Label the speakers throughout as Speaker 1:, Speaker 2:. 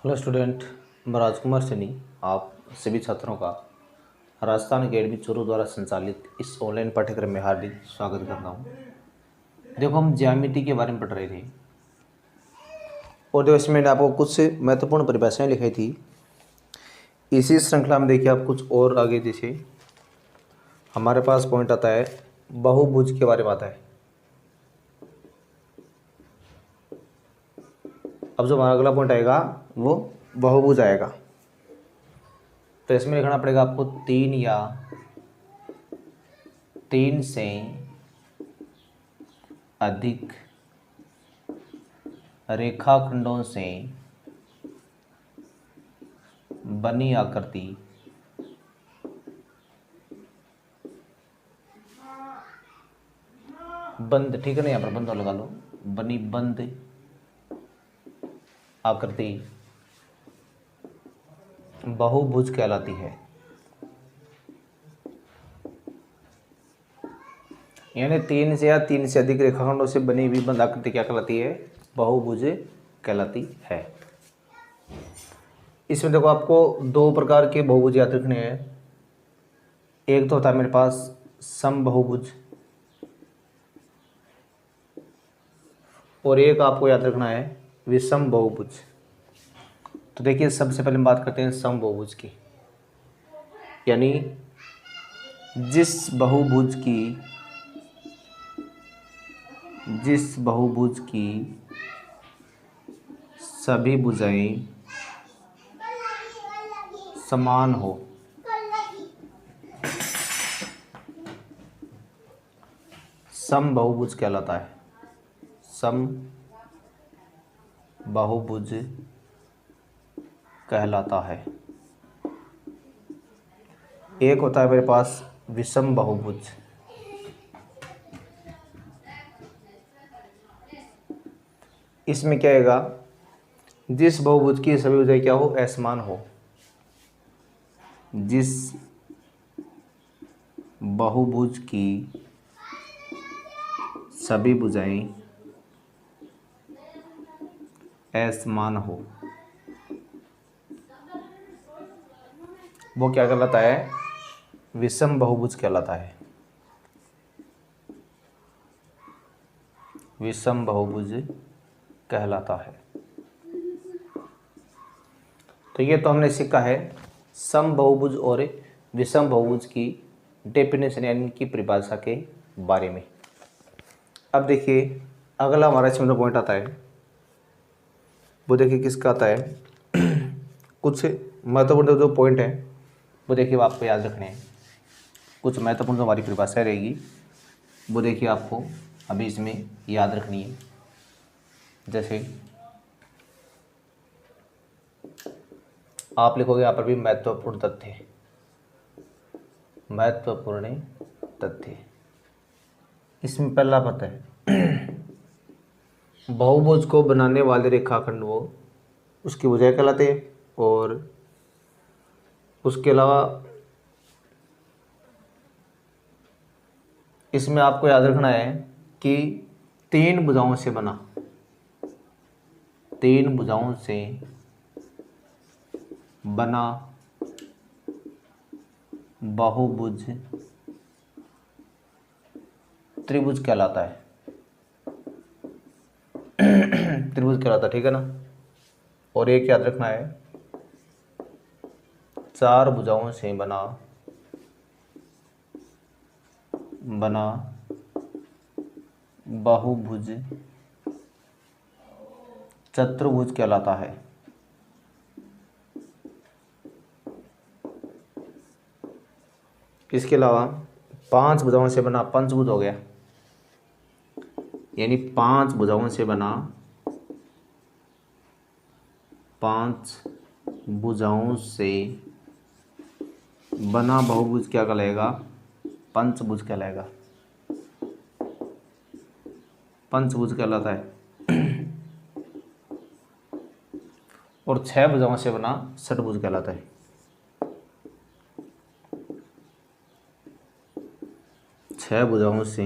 Speaker 1: Hello student, मैं राजकुमार सैनी आप सभी छात्रों का राजस्थान अकेडमी चूरू द्वारा संचालित इस ऑनलाइन पाठ्यक्रम में हार्दिक स्वागत करता हूं। देखो, हम ज्यामिति के बारे में पढ़ रहे थे और देखो इसमें मैंने आपको कुछ महत्वपूर्ण परिभाषाएं लिखाई थी। इसी श्रृंखला में देखिए आप कुछ और आगे जैसे हमारे पास पॉइंट आता है बहुभुज के बारे में आता है। अब जो हमारा अगला पॉइंट आएगा वो बहुभुज आएगा। तो इसमें लिखना पड़ेगा आपको तीन या तीन से अधिक रेखाखंडों से बनी आकृति बंद, ठीक है ना, यहाँ पर बंद लगा लो, बनी बंद आकृति बहुभुज कहलाती है। यानी तीन से या तीन से अधिक रेखाखंडों से बनी हुई बंद आकृति क्या कहलाती है? बहुभुज कहलाती है। इसमें देखो आपको दो प्रकार के बहुभुज याद रखने हैं। एक तो होता है मेरे पास समबहुभुज और एक आपको याद रखना है विषम बहुभुज। तो देखिए सबसे पहले हम बात करते हैं समबहुभुज की, यानी जिस बहुभुज की सभी भुजाएं समान हो, समबहुभुज कहलाता है। समबहुभुज कहलाता है। एक होता है मेरे पास विषम बहुभुज। इसमें क्या आएगा? जिस बहुभुज की सभी भुजाएं क्या हो? असमान हो। जिस बहुभुज की सभी भुजाएं असमान हो, वो क्या कहलाता है? विषम बहुभुज कहलाता है। विषम बहुभुज कहलाता है। तो ये तो हमने सीखा है समबहुभुज और विषम बहुभुज की डेफिनेशन यानी की परिभाषा के बारे में। अब देखिए अगला हमारा इसमें जो पॉइंट आता है वो देखिए किसका आता है। कुछ महत्वपूर्ण जो पॉइंट है वो देखिए आपको याद रखने हैं। कुछ महत्वपूर्ण जो हमारी परिभाषा रहेगी वो देखिए आपको अभी इसमें याद रखनी है। जैसे आप लिखोगे यहाँ पर भी महत्वपूर्ण तथ्य। इसमें पहला पता है बहुभुज को बनाने वाले रेखाखंड वो उसकी भुजाएं कहलाते हैं। और उसके अलावा इसमें आपको याद रखना है कि तीन भुजाओं से बना बहुभुज त्रिभुज कहलाता है। त्रिभुज कहलाता है, ठीक है ना। और एक याद रखना है चार भुजाओं से बना बहुभुज चतुर्भुज कहलाता है। इसके अलावा पांच भुजाओं से बना पंचभुज हो गया, यानी पांच भुजाओं से बना बहुभुज क्या कहलाएगा? पंचभुज कहलाएगा। पंचभुज कहलाता है। और छह भुजाओं से बना षटभुज कहलाता है। छह भुजाओं से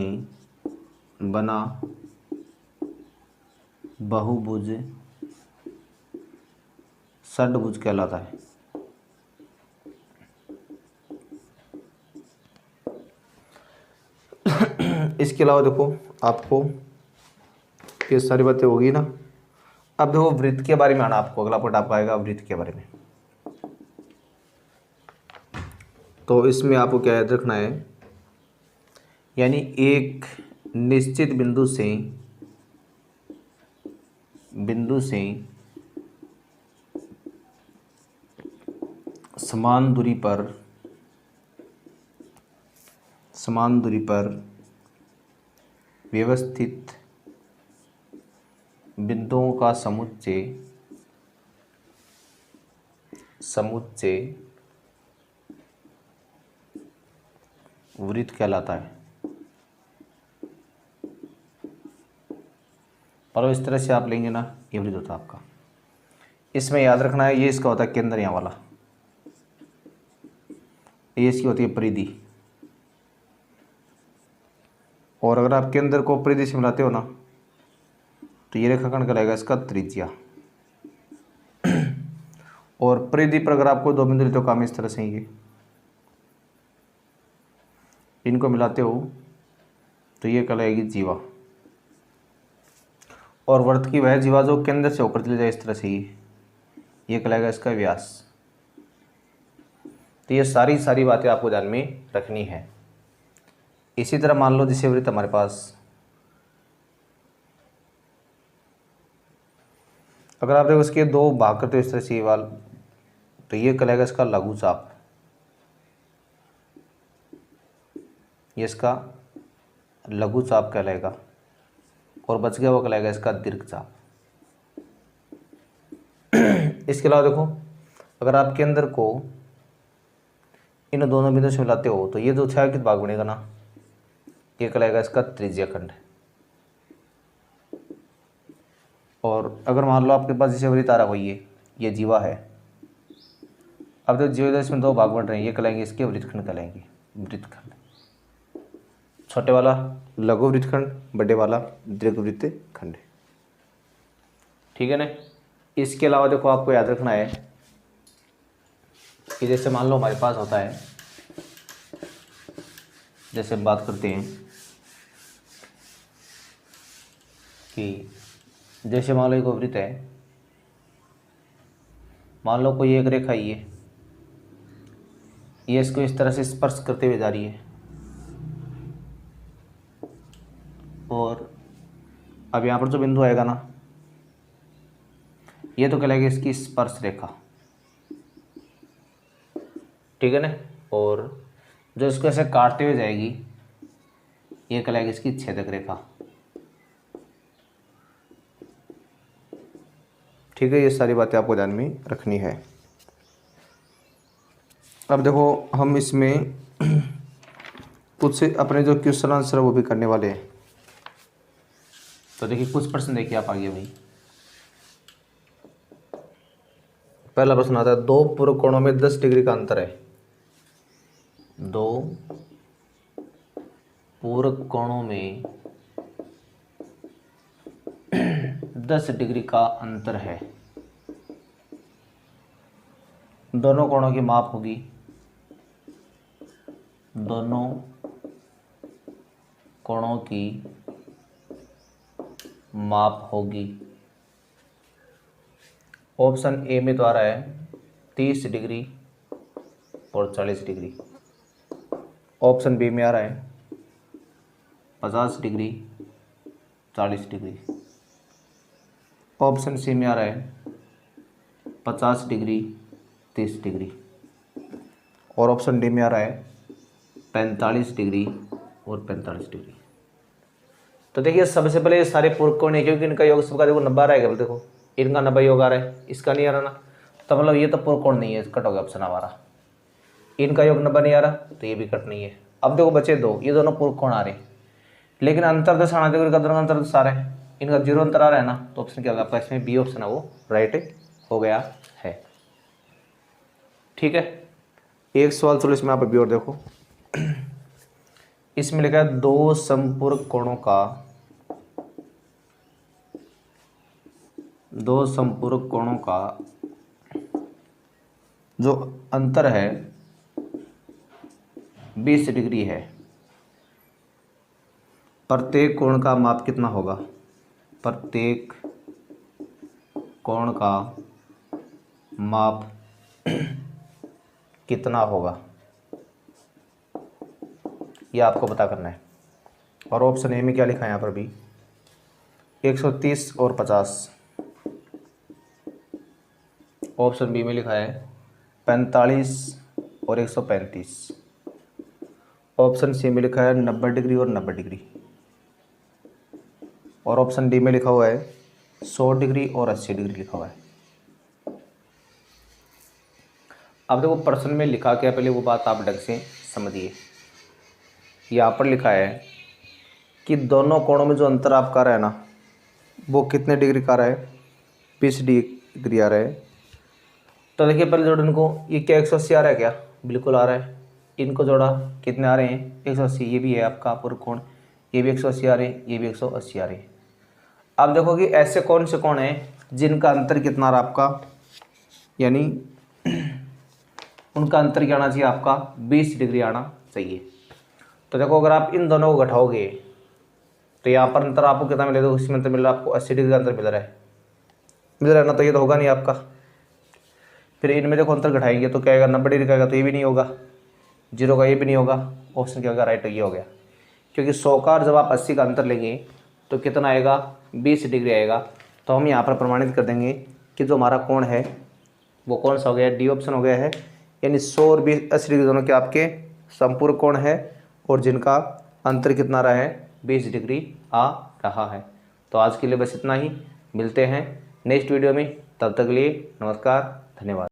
Speaker 1: बना बहुभुज षड्भुज कहलाता है। इसके अलावा देखो आपको ये सारी बातें होगी ना। अब देखो वृत्त के बारे में आना, आपको अगला पॉइंट आपका आएगा वृत्त के बारे में। तो इसमें आपको क्या याद रखना है, यानी एक निश्चित बिंदु से समान दूरी पर व्यवस्थित बिंदुओं का समुच्चय वृत्त कहलाता है। और इस तरह से आप लेंगे ना, ये वृत्त होता है आपका। इसमें याद रखना है, ये इसका होता है केंद्र यहाँ वाला, ये इसकी होती है परिधि। और अगर आप केंद्र को परिधि से मिलाते हो ना, तो ये रेखाखंड कहलाएगा इसका त्रिज्या। और परिधि पर अगर आपको दो बिंदु तो काम इस तरह से ही, इनको मिलाते हो तो ये कहलाएगी जीवा। और वृत्त की वह जीवा जो केंद्र से होकर चले जाए इस तरह से ही, ये कहलाएगा इसका व्यास। तो ये सारी बातें आपको ध्यान में रखनी है। इसी तरह मान लो जैसे वृत्त हमारे पास, अगर आप देखो इसके दो भाग करते हो इस तरह से वाल, तो ये कहलाएगा इसका लघु चाप, ये इसका लघु चाप कहलाएगा। और बच गया वो कहलाएगा इसका दीर्घ चाप। इसके अलावा देखो अगर आप केंद्र को इन दोनों बिंदुओं से मिलाते हो, तो ये जो छायांकित भाग बनेगा ना, ये कहलाएगा इसका त्रिज्या खंड। और अगर मान लो आपके पास जैसे वृत्त आ रहा हुई है, ये जीवा है। अब तो जीवा इसमें दो भाग बन रहे हैं, ये कहलाएंगे इसके वृत्तखंड कहलाएंगे, वृत्तखंड। छोटे वाला लघु वृत्तखंड, बड़े वाला दीर्घ वृत्तखंड। ठीक है ना। इसके अलावा देखो आपको याद रखना है कि जैसे मान लो हमारे पास होता है, जैसे हम बात करते हैं कि जैसे मान लो एक वृत्त है, मान लो कोई एक रेखा ये इसको इस तरह से स्पर्श करते हुए जा रही है। और अब यहाँ पर जो बिंदु आएगा ना, ये तो कहलाएगी इसकी स्पर्श रेखा। ठीक है ना। और जो इसको ऐसे काटते हुए जाएगी, ये कहलाएगी इसकी छेदक रेखा। ठीक है, ये सारी बातें आपको ध्यान में रखनी है। अब देखो हम इसमें कुछ अपने जो क्वेश्चन आंसर वो भी करने वाले हैं। तो देखिए कुछ प्रश्न देखिए आप आगे भाई। पहला प्रश्न आता है, दो पूर्व कोणों में 10 डिग्री का अंतर है। दो पूर्व कोणों में 10 डिग्री का अंतर है। दोनों कोणों की माप होगी, दोनों कोणों की माप होगी। ऑप्शन ए में तो आ रहा है 30 डिग्री और 40 डिग्री। ऑप्शन बी में आ रहा है 50 डिग्री 40 डिग्री। ऑप्शन सी में आ रहा है 50 डिग्री 30 डिग्री। और ऑप्शन डी में आ रहा है 45 डिग्री और 45 डिग्री। तो देखिए सबसे पहले ये सारे पूर्व कोण है, क्योंकि इनका योग सबका देखो 90 आ रहा है। देखो इनका 90 योग आ रहा है, इसका नहीं आ रहा ना, तो मतलब ये तो पूर्व कोण नहीं है, कट हो गया ऑप्शन हमारा। इनका योग 90 नहीं आ रहा, तो ये भी कट नहीं है। अब देखो बचे दो, ये दोनों पूर्व कोण आ रहे हैं, लेकिन अंतर दर्शाना देखो इनका दोनों अंतर दर्शा रहे हैं, इनका 0 अंतर आ रहा है ना, तो ऑप्शन क्या होगा आपका, इसमें बी ऑप्शन है वो राइट हो गया है। ठीक है। एक सवाल चलो इसमें आप अभी और देखो। इसमें लिखा है दो समपूरक कोणों का जो अंतर है 20 डिग्री है, प्रत्येक कोण का माप कितना होगा? प्रत्येक कोण का माप कितना होगा, यह आपको पता करना है। और ऑप्शन ए में क्या लिखा है यहाँ पर भी? 130 और 50। ऑप्शन बी में लिखा है 45 और 135। ऑप्शन सी में लिखा है 90 डिग्री और 90 डिग्री। और ऑप्शन डी में लिखा हुआ है 100 डिग्री और 80 डिग्री लिखा हुआ है। अब देखो प्रश्न में लिखा क्या, पहले वो बात आप ढंग से समझिए। यहाँ पर लिखा है कि दोनों कोणों में जो अंतर आपका रहा है ना, वो कितने डिग्री का रहा है? 20 डिग्री आ रहा है। तो देखिए पहले जोड़ इनको, ये क्या 180 आ रहा है क्या? बिल्कुल आ रहा है। इनको जोड़ा कितने आ रहे हैं? 180। ये भी है आपका पूर्ण कोण, ये भी 180 आ रहे हैं, ये भी 180 आ रहे हैं। अब देखो कि ऐसे कौन से कोण हैं जिनका अंतर कितना आ रहा आपका, यानी उनका अंतर क्या आना चाहिए आपका? 20 डिग्री आना चाहिए। तो देखो अगर आप इन दोनों को घटाओगे तो यहाँ पर अंतर आपको कितना मिलेगा? इसमें अंतर मिल रहा है आपको 80 डिग्री का अंतर मिल रहा है ना, तो ये तो होगा नहीं आपका। फिर इनमें देखो अंतर घटाएंगे तो क्या आएगा? 90 डिग्री का आएगा, तो ये भी नहीं होगा। 0 का ये भी नहीं होगा। ऑप्शन क्या होगा? राइट ये हो गया। क्योंकि 100 का जब आप 80 का अंतर लेंगे तो कितना आएगा? 20 डिग्री आएगा। तो हम यहाँ पर प्रमाणित कर देंगे कि जो हमारा कोण है वो कौन सा हो गया? डी ऑप्शन हो गया है। यानी 100 और 80 डिग्री दोनों के आपके संपूर्ण कोण है और जिनका अंतर कितना रहा है? 20 डिग्री आ रहा है। तो आज के लिए बस इतना ही। मिलते हैं नेक्स्ट वीडियो में, तब तक के लिए नमस्कार, धन्यवाद।